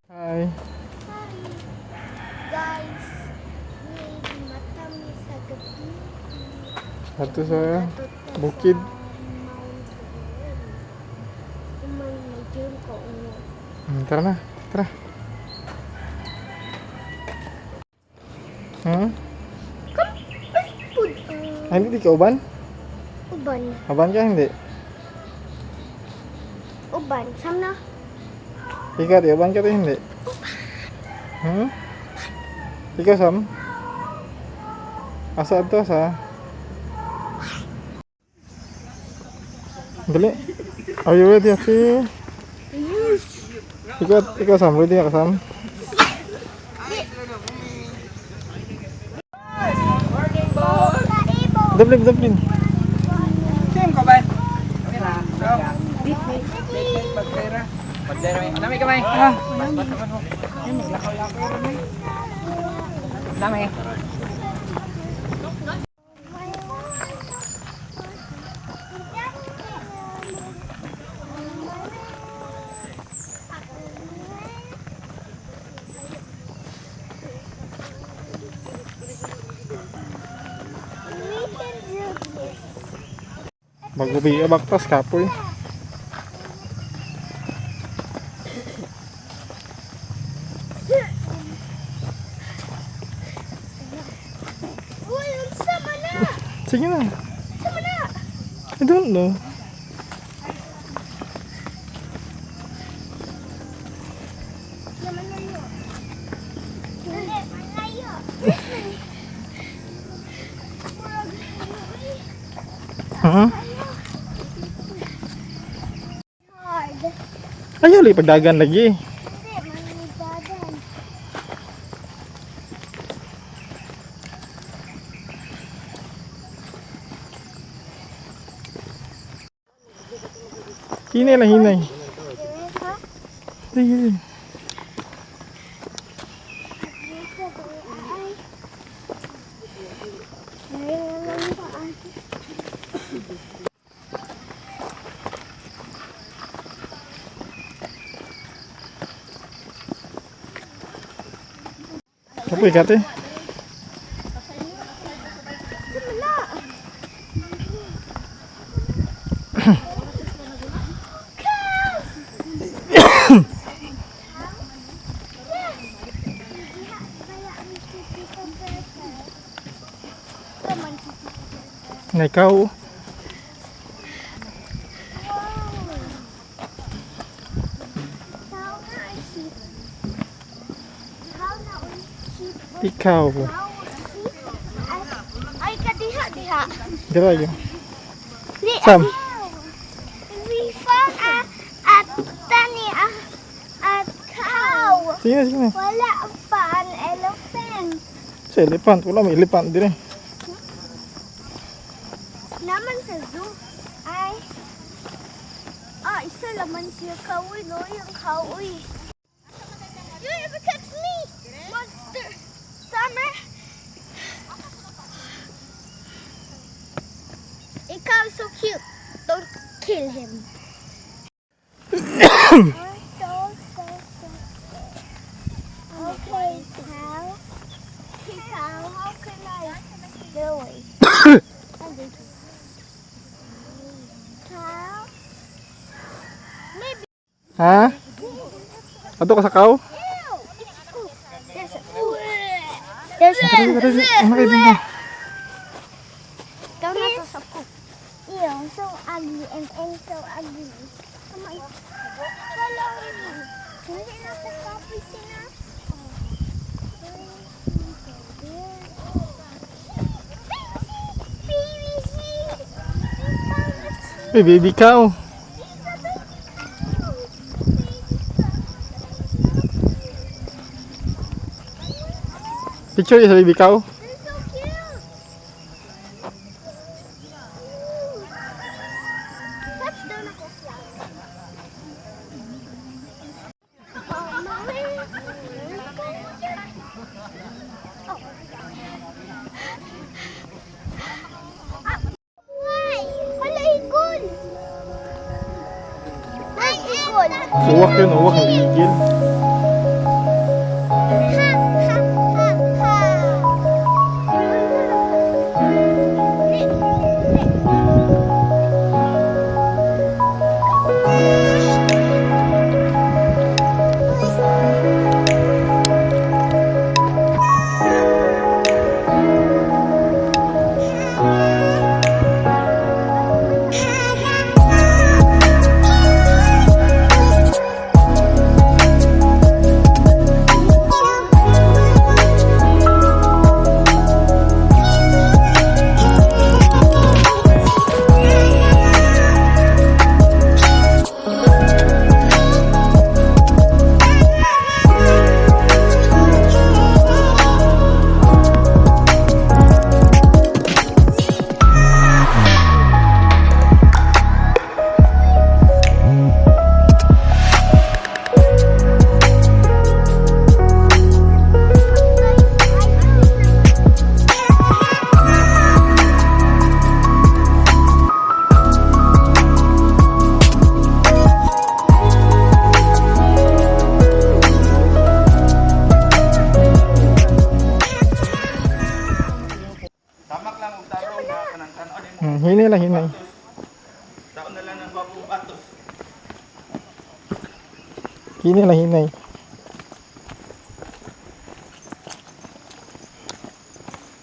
Hi. Guys, may matamis sa gabi. Satu sa bukid. Tara na, tara. Ah, hindi di ka uban? Uban. Uban ka hindi? Uban. Sama na. Ikaw di uban ka di hindi? Ikaw Sam? Asa ato sa? Dali. Are you ready, Afi? Ikaw Sam, ready ka Sam? Dablin, dablin. Sim ko ba? Okay na. Pagpera. Pagpera. Dami kamay. Dami. Magbubi baktas kapoy. Uy, sama na. Sige na. Sama na. I don't know. Naman layo. Dali, malayo. Hard. Ayaw li pagdagan lagi. Hindi, manibadan. Hinay lang hinay. Ha? Sige. Apa ikat eh? Này câu ikaw Ay, kadiha, diha. dira yun Di, Sam. we found a tani, a cow. sige sige Wala pa an elephant. sa elephant wala may elephant dire Naman sa zoo. Ay. Isa laman siya kahoy, no? Yung kahoy. You ever catch me? Monster. Summer. Ikaw so cute. Don't kill him. Okay, cow. Hey, cow, how can I get away? Cow? Maybe. ha ato ka sa kaw Ew! It's cool. There's a ano kayo din Don't have to sa poop. Ew, so ugly and so ugly. Come on. Follow me. Hindi na sa copy sila. may baby cow picture sa baby cow Ibon. Uwak yun, uwak, hindi igil. Ha, ha, ha, Tamak lang og tarong na kanang tan-aw nimo. Hinay lang, hinay. Taon na lang ng bagong batos. Hinay lang, hinay.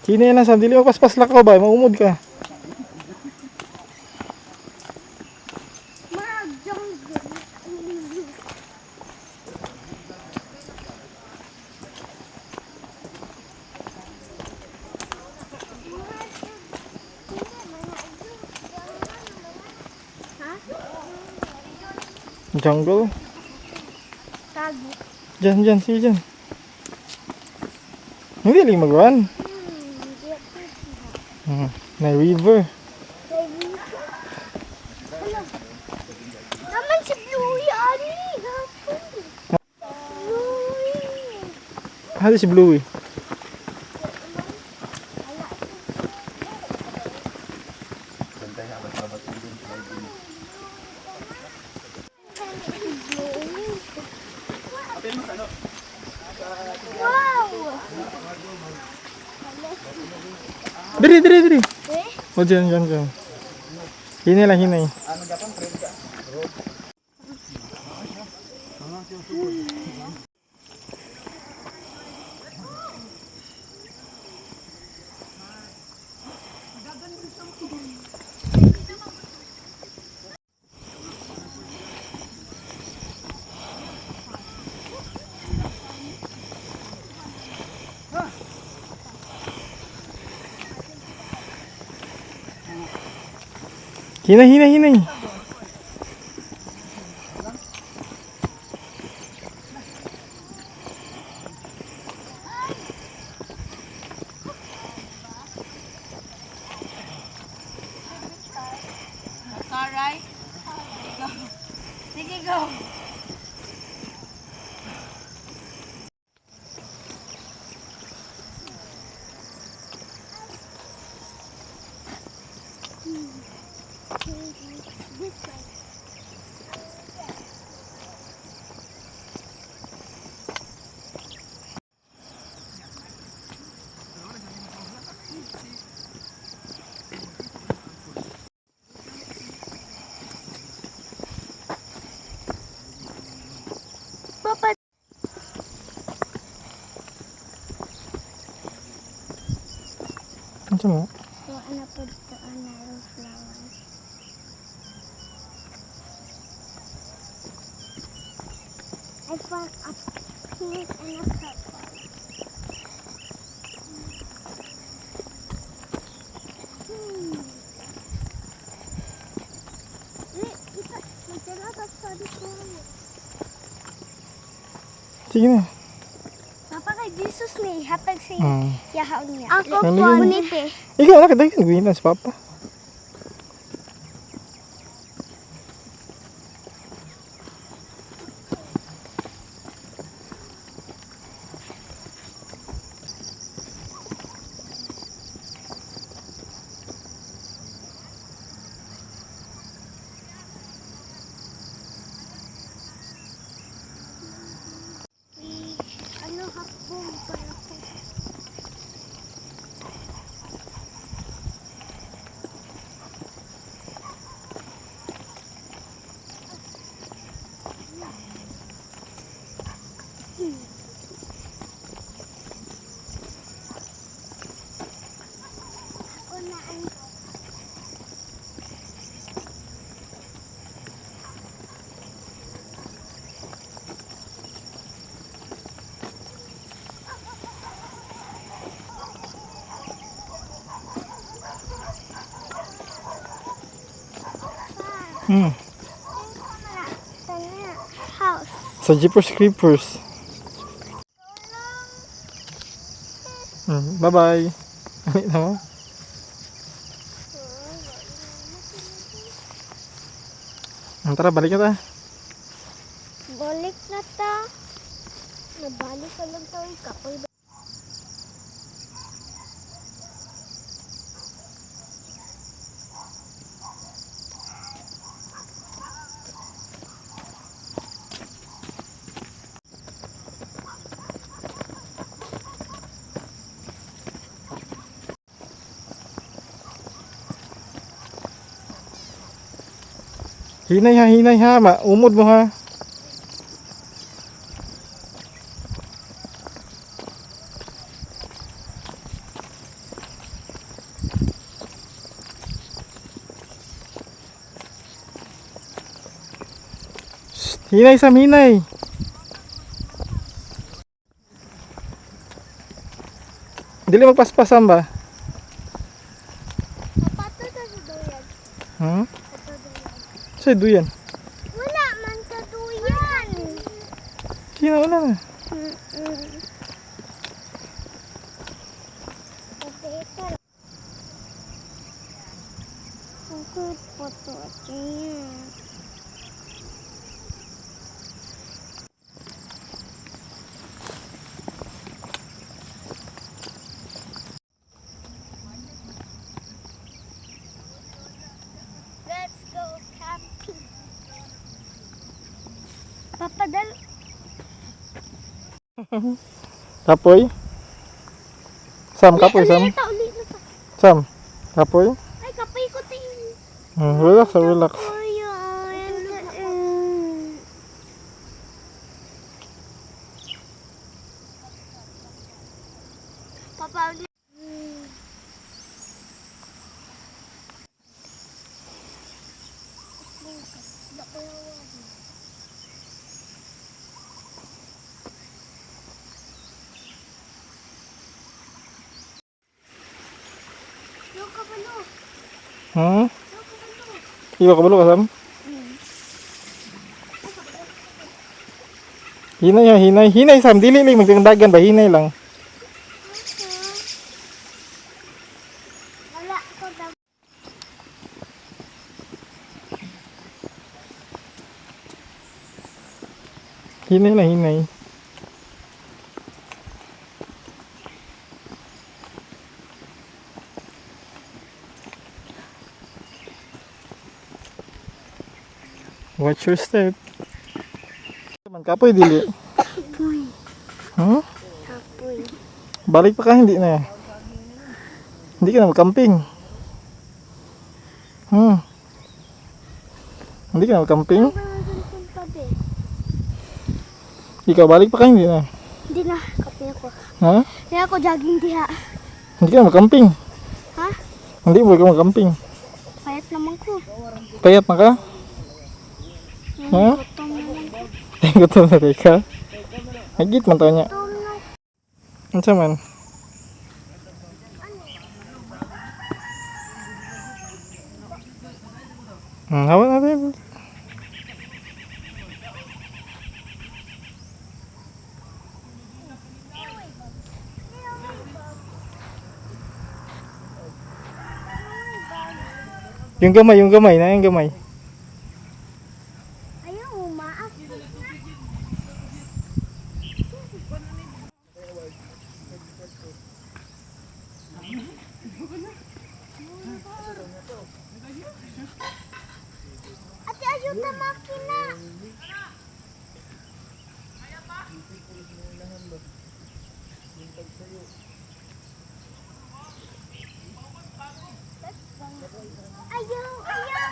Hinay lang, Sam. Dili paspas lang ka ba? Maumod ka. Mag-jungle. Ha? Jungle. Tago. Diyan, diyan, sige diyan. Hindi lang magawan. Na river. Naman si Bluey, Ari. Bluey. Hadi si Bluey. Wow. Diri, diri, diri. Eh? O diyan, diyan, diyan. Hinay lang, hinay. Hinay, hinay, hinay. Alright. Sige, go. This way. Papa. Ano mo? So, ano po ito? Ano flower? I found a pink and a purple. Ito, magdala ka sa dito. Sige na. Papa kay Jesus ni, hapag sa Hmm. yahaw niya. Ako Ano po, yun? unipe. Ikaw, nakita ka nagwinan si Papa. Boom, para ko. Ako na ang Hmm. house. Sa Jeepers Creepers. Bye-bye. Ano mo? Tara, balik ka ta. Balik na ta. Nabalik ka lang tayo. Kapoy ba? Hinay ha. Umod mo ha. Shh, hinay Sam, hinay. Dili magpaspasan ba? Sapato ka sa doyan. Hmm? Sapato doyan. Sa'yo duyan. Wala man sa doyan. Kina wala na. Ito. Ang cute po to. Tingnan. Let's go camping. Papadal. Kapoy. Sam, kapoy Sam. Ito ulit na to. Sam, kapoy. Ay, kapay ko tingin. Relax, relax. Kuya, Papa, ulit. Yung kabalo. Hmm? Yung kabalo. Iwa ka balo ka Sam? Hinay ha, hinay. Hinay Sam, dili lang magdagan ba? Hinay lang. Wala ko daw. Hinay lang, hinay. Watch your step. Man kapoy dili. Apoy. Hmm? Apoy. Balik pa ka hindi na. Hindi ka na mag-camping. Hmm. Hindi ka na mag-camping. Ikaw balik pa ka hindi na. Hindi na. Kapay ako. Ha? Hindi ako jogging diha. Hindi ka na mag-camping. Ha? Hindi mo ka mag-camping. Payat naman ko. Payat na ka? Ha? Gutom naman ko. Gutom na tayo ka? Hagit man tayo niya. Gutom na. Ano sa man? Hawa natin. Yung gamay na, yung gamay. Ayaw, umaas. Ate, ayaw ta makina.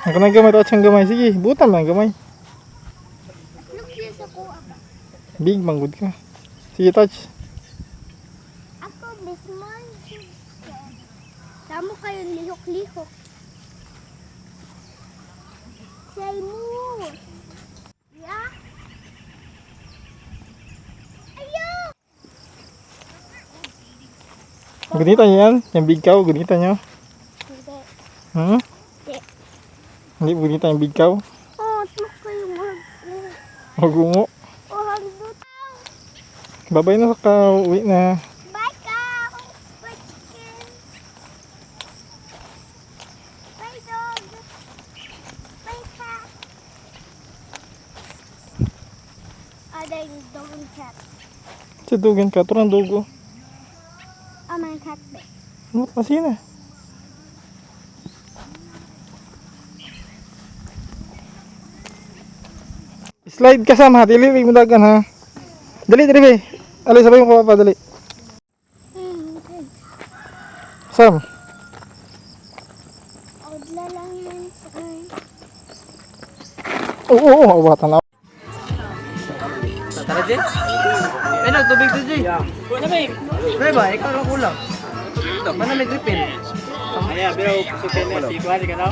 Ang kanang gamay, touch ang gamay. Sige, butan mo ang gamay. Look this ako. Big manggod ka. Sige, touch. Ako, bismol. Tamo kayo lihok-lihok. Say mo. Yeah? Ayaw! Gunita niyo yan. Yung big cow, gunita niyo. Hindi. Hmm? Hindi. Hindi gunita yung big cow. Oh, look kayo mag... Magungo. Oh, hangdut. Babay na sa cow. Uwi na. Bye, cow! Bye, chicken! Bye, dog! Bye, cat! Ada yung dog and cat. Sa dugan ka. Turang dugo. Oh, my cat, babe. Ano kasi na? Slide ka Sam ha. Dili mo dagan ha. Dali, dali be. Alay, sabay mo ka pa. Dali. Okay. Sam. Odla lang yan sa Oo, awatan na. Tara, Jay. Ano, tubig to, Jay. Wala ba eh? Wala ba? Ikaw lang kulang. Ito, paano may gripin? Ayan, pero pusukin na si Kuwari ka na.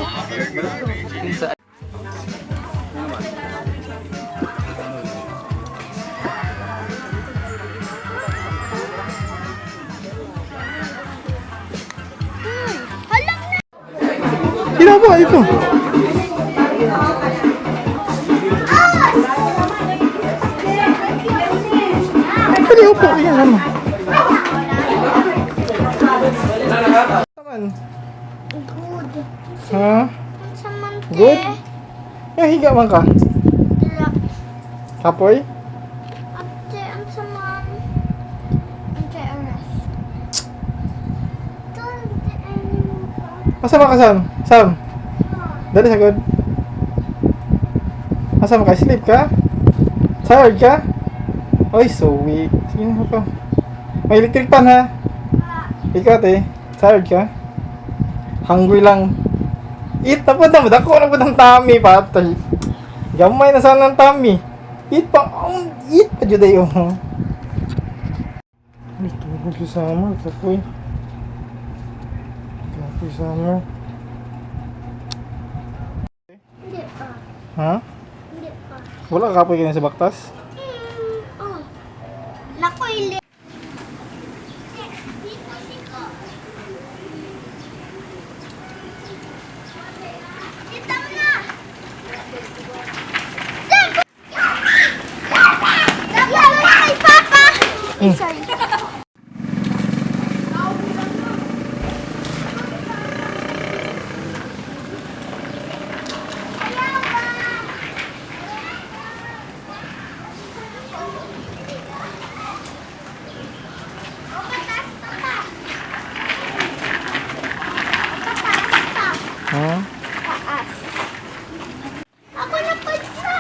Halang na! Kina ba ito? Dali, upo. Ayan naman. Taman. Good. Ha? Saman Good? Ya, higa man ka. Look. Kapoy? Ate, ang saman. Ate, aras. Don't anymore. Asa ka, Sam? Sam? Dali, sagod. Asa ka? Sleep ka? Tired ka? Oy, so weak. Sige na ako. May electric pan ha? Ikaw te, tired ka? Hungry lang. Eat na po na, madako na po ng tummy patay. Gamay na sana ng tummy. Eat pa, eat pa dyan dayo. Ay, tulog si Summer, kapoy. Kapoy Summer. Hindi pa. Ha? Hindi pa. Wala ka kapoy ka sa baktas? Oh. Naku, ili. Dito, dito. Kita mo na. Dapat mo na kay Papa. Sorry. Ha? Taas. Ako na pagsa.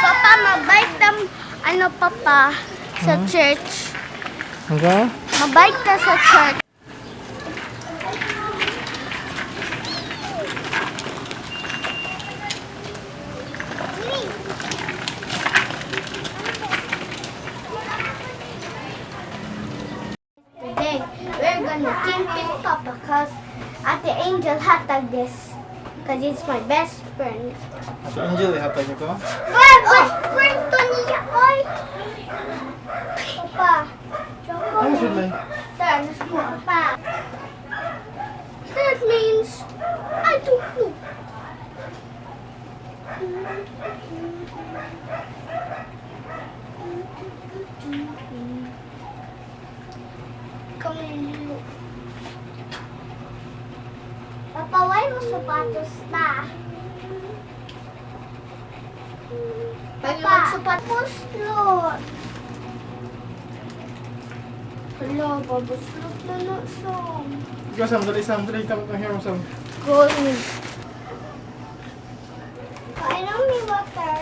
Papa, mabait tam, ano papa, sa church. Hangga? Mabait ka sa church. Today, we're gonna camping Papa because Ate Angel hatag this because it's my best friend. Si Angel, ihatag niyo ko? My best friend to niya, oy! Papa, Ano sila? turn Papa. That means I don't know. Come here. Papa, why mo sapatos na? Papa, sapatos lot. Hello, babuslot na na song. Ikaw Sam, dali ka mo here mo Sam. Gold. Painom ni water.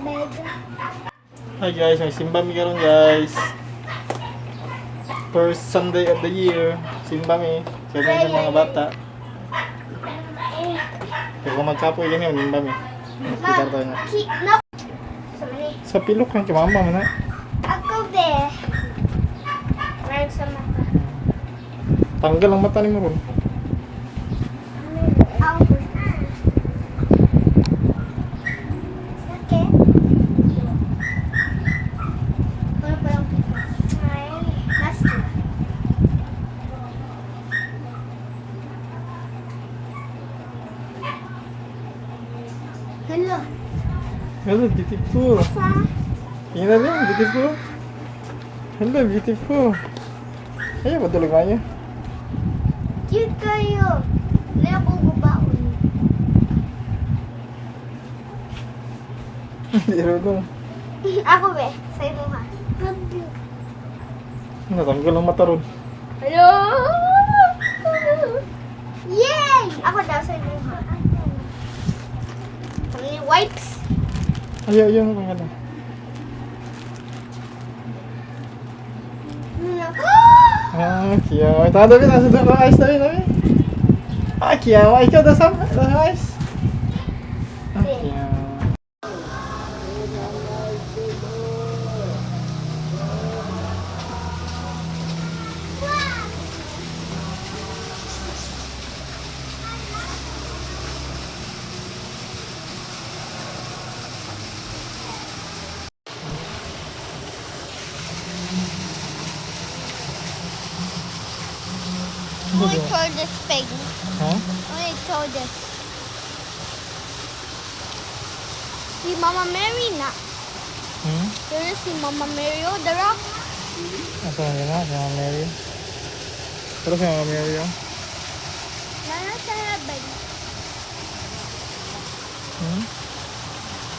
bed. Hi guys, may simba mi karon guys. First Sunday of the year, simba mi. Kaya sa mga bata. Kaya kung magkapoy ganyan, simba mi. Kita tayo nga. No. Sa mani. Sa pilok lang, kimama mo na. Ako be. Meron sa mata. Tanggal ang mata ni mo ron. Ako. Sakit. Ano pa lang pito? Ay, nasty. Hello. Hello, beautiful. Sa? Tingnan lang, beautiful. Hello, beautiful. Ayaw, matulog ba niya? Cute kayo. Hindi ako babaon. Hindi rin doon. Ako be, sa imo ha. Natanggal ang mata ron. Hello! Yay! Ako daw sa imo ha. Kami wipes. Ayaw, ayaw, ano nga Ah, cute. Tama David, nasa doon ang ice David, David. Ah, cute. Ikaw, nasa ice. Ah, cute. Only throw this thing. Ha? Only throw this. Si Mama Mary na. Hmm? There is si Mama Mary. Oh, the rock. Asa na yun, si Mama Mary. Pero si Mama Mary, oh. Nana sa heaven. Hmm?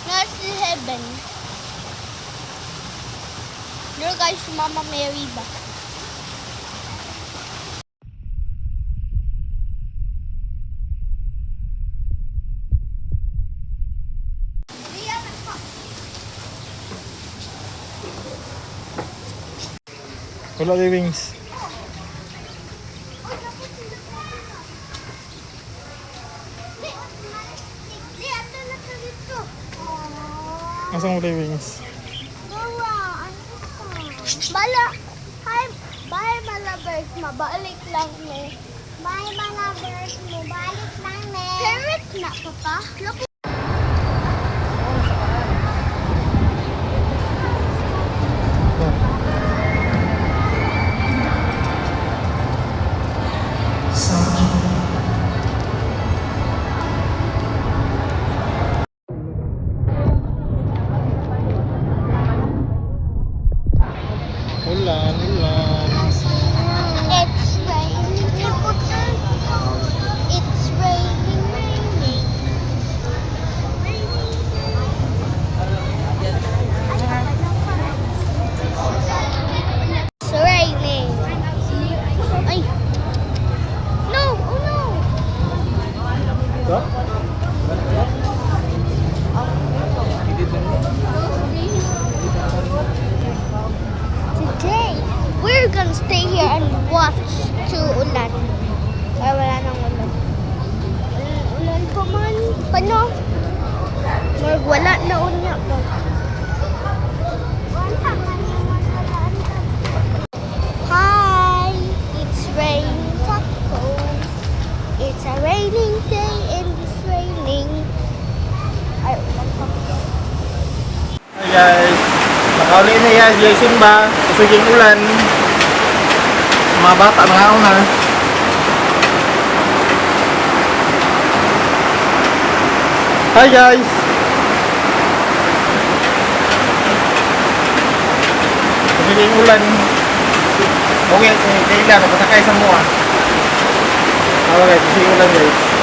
Nana sa heaven. There guys, si Mama Mary ba? Wala yung wings. Asang wala yung wings? Bala. Hi. Bye mga birds. Mabalik lang me. Bye mga birds. Mabalik lang me. Parrot na papa. Look. Ulan, ulan. It's raining. It's raining, raining. It's raining. Ay. No, oh no. Ito? Today, we're gonna stay here and watch to ulan. Ay, wala nang ulan. Ulan pa man. Paano? Wala na unya pa. Hi! It's raining tacos. It's a raining day and it's raining. Ay, ulan pa. Hi guys. Nakauli na yan, Jay Simba. Kasuging ulan. Mga bata, mga una. Hi guys. Kasuging ulan. Okay, kailan, napasakay sa mua. Okay, kasuging ulan guys.